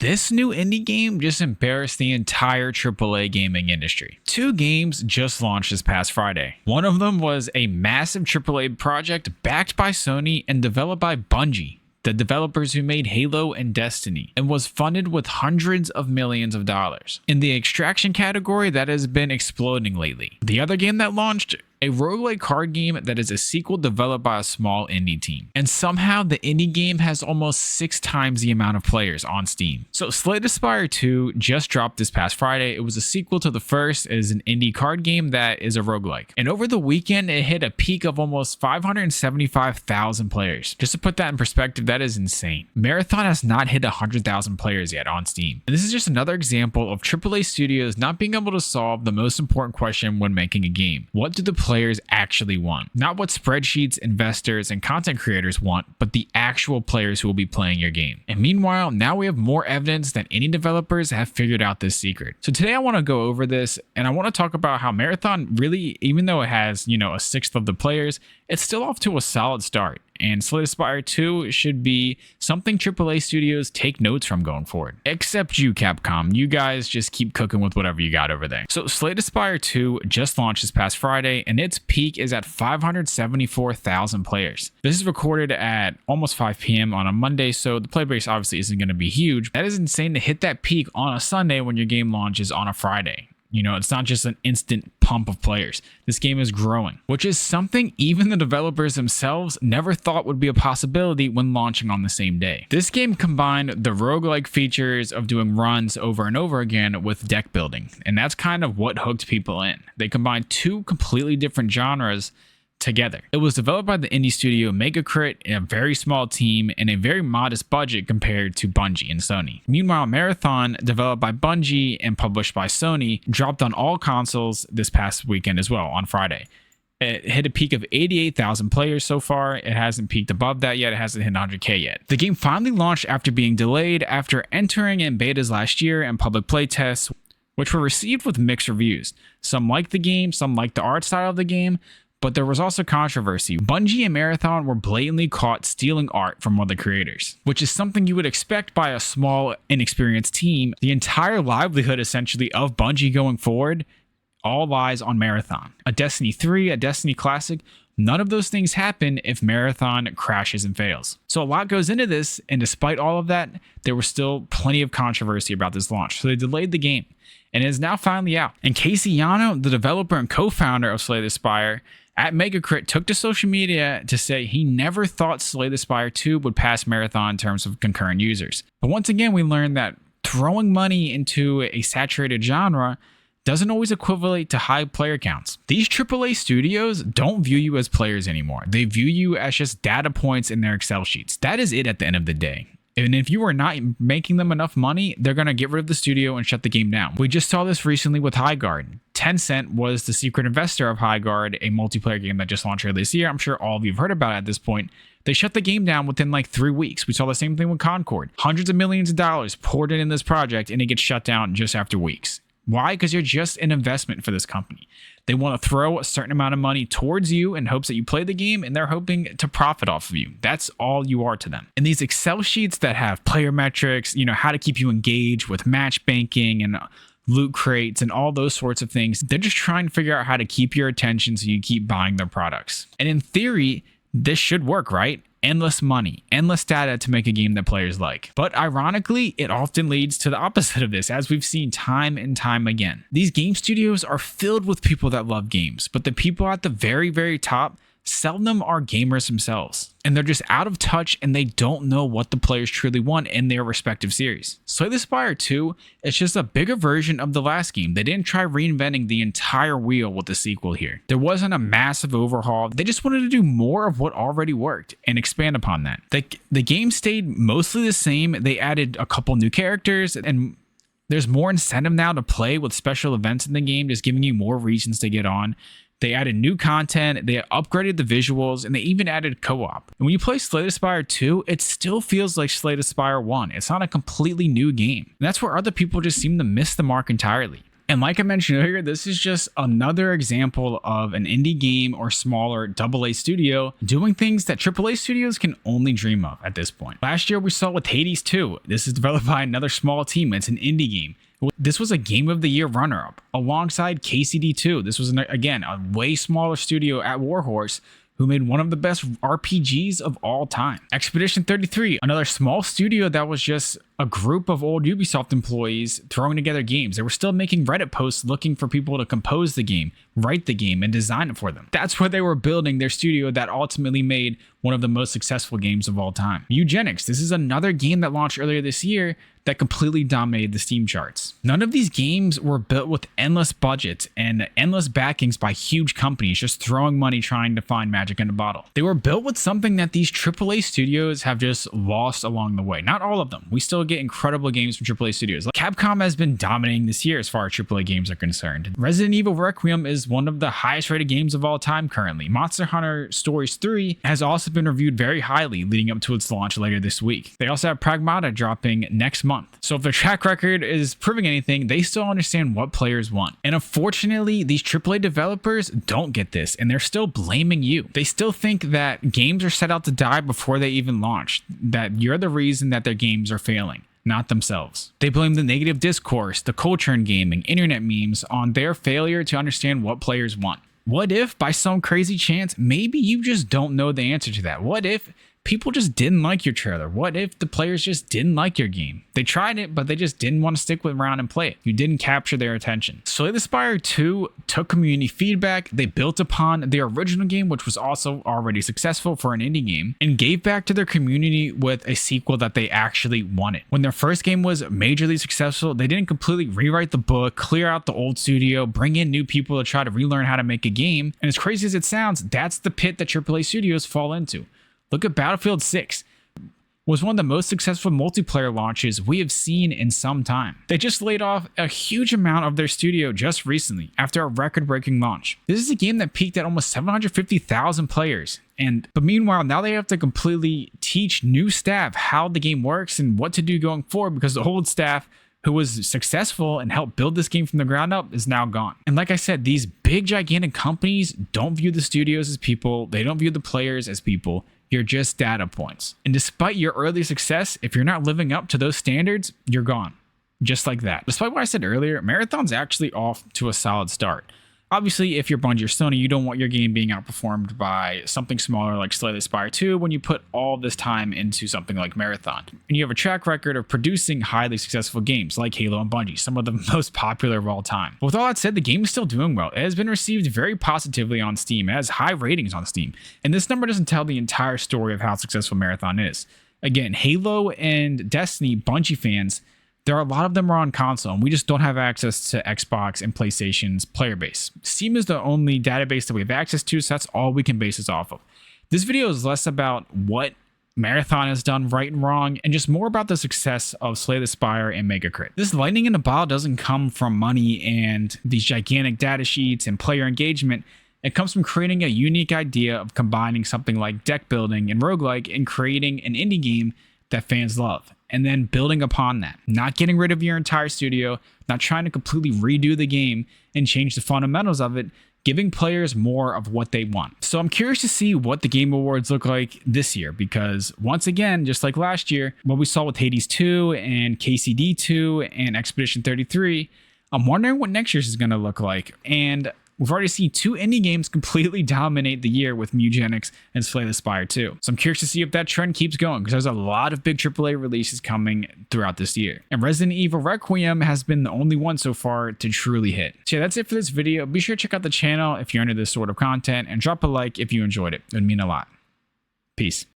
This new indie game just embarrassed the entire AAA gaming industry. Two games just launched this past Friday. One of them was a massive AAA project backed by Sony and developed by Bungie, the developers who made Halo and Destiny, and was funded with hundreds of millions of dollars. In the extraction category, that has been exploding lately. The other game that launched, a roguelike card game that is a sequel developed by a small indie team. And somehow the indie game has almost 6 times the amount of players on Steam. So Slay the Spire 2 just dropped this past Friday. It was a sequel to the first. It is an indie card game that is a roguelike. And over the weekend, it hit a peak of almost 575,000 players. Just to put that in perspective, that is insane. Marathon has not hit 100,000 players yet on Steam. And this is just another example of AAA studios not being able to solve the most important question when making a game. What do the players actually want? Not what spreadsheets, investors, and content creators want, but the actual players who will be playing your game. And meanwhile, now we have more evidence that any developers have figured out this secret. So today I want to go over this, and I want to talk about how Marathon really, even though it has, a sixth of the players, it's still off to a solid start. And Slay the Spire 2 should be something AAA studios take notes from going forward. Except you, Capcom. You guys just keep cooking with whatever you got over there. So Slay the Spire 2 just launched this past Friday, and its peak is at 574,000 players. This is recorded at almost 5 p.m. on a Monday, so the player base obviously isn't going to be huge. That is insane to hit that peak on a Sunday when your game launches on a Friday. It's not just an instant pump of players. This game is growing, which is something even the developers themselves never thought would be a possibility when launching on the same day. This game combined the roguelike features of doing runs over and over again with deck building, and that's kind of what hooked people in. They combined two completely different genres together. It was developed by the indie studio Megacrit in a very small team and a very modest budget compared to Bungie and Sony. Meanwhile, Marathon, developed by Bungie and published by Sony, dropped on all consoles this past weekend as well on Friday. It hit a peak of 88,000 players so far. It hasn't peaked above that yet. It hasn't hit 100K yet. The game finally launched after being delayed after entering in betas last year and public playtests, which were received with mixed reviews. Some liked the game, some liked the art style of the game, but there was also controversy. Bungie and Marathon were blatantly caught stealing art from other creators, which is something you would expect by a small, inexperienced team. The entire livelihood, essentially, of Bungie going forward all lies on Marathon. A Destiny 3, a Destiny Classic, none of those things happen if Marathon crashes and fails. So a lot goes into this, and despite all of that, there was still plenty of controversy about this launch. So they delayed the game, and it is now finally out. And Casey Yano, the developer and co-founder of Slay the Spire, at Megacrit took to social media to say he never thought Slay the Spire 2 would pass Marathon in terms of concurrent users. But once again, we learned that throwing money into a saturated genre doesn't always equivalent to high player counts. These AAA studios don't view you as players anymore. They view you as just data points in their Excel sheets. That is it at the end of the day. And if you are not making them enough money, they're going to get rid of the studio and shut the game down. We just saw this recently with Highguard. Tencent was the secret investor of Highguard, a multiplayer game that just launched earlier this year. I'm sure all of you have heard about it at this point. They shut the game down within like 3 weeks. We saw the same thing with Concord. Hundreds of millions of dollars poured in this project, and it gets shut down just after weeks. Why? Because you're just an investment for this company. They want to throw a certain amount of money towards you in hopes that you play the game, and they're hoping to profit off of you. That's all you are to them. And these Excel sheets that have player metrics, how to keep you engaged with match banking and loot crates and all those sorts of things, they're just trying to figure out how to keep your attention so you keep buying their products. And in theory, this should work, right? Endless money, endless data to make a game that players like. But ironically, it often leads to the opposite of this, as we've seen time and time again. These game studios are filled with people that love games, but the people at the very, very top seldom are gamers themselves, and they're just out of touch and they don't know what the players truly want in their respective series. Slay the Spire 2 is just a bigger version of the last game. They didn't try reinventing the entire wheel with the sequel here. There wasn't a massive overhaul. They just wanted to do more of what already worked and expand upon that. The game stayed mostly the same. They added a couple new characters, and there's more incentive now to play with special events in the game, just giving you more reasons to get on. They added new content, they upgraded the visuals, and they even added co-op. And when you play Slay the Spire 2, it still feels like Slay the Spire 1. It's not a completely new game. And that's where other people just seem to miss the mark entirely. And like I mentioned earlier, this is just another example of an indie game or smaller AA studio doing things that AAA studios can only dream of at this point. Last year we saw with Hades 2. This is developed by another small team. It's an indie game. This was a Game of the Year runner-up alongside KCD 2. This was, again, a way smaller studio at Warhorse who made one of the best RPGs of all time. Expedition 33, another small studio that was just a group of old Ubisoft employees throwing together games. They were still making Reddit posts looking for people to compose the game, write the game, and design it for them. That's what they were building their studio that ultimately made one of the most successful games of all time. Eugenics, this is another game that launched earlier this year that completely dominated the Steam charts. None of these games were built with endless budgets and endless backings by huge companies just throwing money trying to find magic in a bottle. They were built with something that these AAA studios have just lost along the way. Not all of them. We still get incredible games from AAA studios. Capcom has been dominating this year as far as AAA games are concerned. Resident Evil Requiem is one of the highest rated games of all time currently. Monster Hunter Stories 3 has also been reviewed very highly leading up to its launch later this week. They also have Pragmata dropping next month. So if their track record is proving anything, they still understand what players want. And unfortunately, these AAA developers don't get this, and they're still blaming you. They still think that games are set out to die before they even launch, that you're the reason that their games are failing, not themselves. They blame the negative discourse, the culture in gaming, internet memes on their failure to understand what players want. What if, by some crazy chance, maybe you just don't know the answer to that? What if people just didn't like your trailer? What if the players just didn't like your game? They tried it, but they just didn't want to stick around and play it. You didn't capture their attention. Slay the Spire 2 took community feedback. They built upon the original game, which was also already successful for an indie game, and gave back to their community with a sequel that they actually wanted. When their first game was majorly successful, they didn't completely rewrite the book, clear out the old studio, bring in new people to try to relearn how to make a game. And as crazy as it sounds, that's the pit that AAA studios fall into. Look at Battlefield 6. Was one of the most successful multiplayer launches we have seen in some time. They just laid off a huge amount of their studio just recently after a record-breaking launch. This is a game that peaked at almost 750,000 players. But meanwhile, now they have to completely teach new staff how the game works and what to do going forward because the old staff who was successful and helped build this game from the ground up is now gone. And like I said, these big gigantic companies don't view the studios as people. They don't view the players as people. You're just data points. And despite your early success, if you're not living up to those standards, you're gone. Just like that. Despite what I said earlier, Marathon's actually off to a solid start. Obviously, if you're Bungie or Sony, you don't want your game being outperformed by something smaller like Slay the Spire 2 when you put all this time into something like Marathon. And you have a track record of producing highly successful games like Halo and Bungie, some of the most popular of all time. But with all that said, the game is still doing well. It has been received very positively on Steam. It has high ratings on Steam. And this number doesn't tell the entire story of how successful Marathon is. Again, Halo and Destiny Bungie fans, there are a lot of them are on console, and we just don't have access to Xbox and PlayStation's player base. Steam is the only database that we have access to, so that's all we can base this off of. This video is less about what Marathon has done right and wrong, and just more about the success of Slay the Spire and Mega Crit. This lightning in a bottle doesn't come from money and these gigantic data sheets and player engagement. It comes from creating a unique idea of combining something like deck building and roguelike and creating an indie game that fans love, and then building upon that. Not getting rid of your entire studio, not trying to completely redo the game and change the fundamentals of it, giving players more of what they want. So I'm curious to see what the Game Awards look like this year, because once again, just like last year, what we saw with Hades 2 and KCD 2 and Expedition 33, I'm wondering what next year's is going to look like. And we've already seen two indie games completely dominate the year with Eugenics and Slay the Spire 2. So I'm curious to see if that trend keeps going, because there's a lot of big AAA releases coming throughout this year. And Resident Evil Requiem has been the only one so far to truly hit. So yeah, that's it for this video. Be sure to check out the channel if you're into this sort of content, and drop a like if you enjoyed it. It would mean a lot. Peace.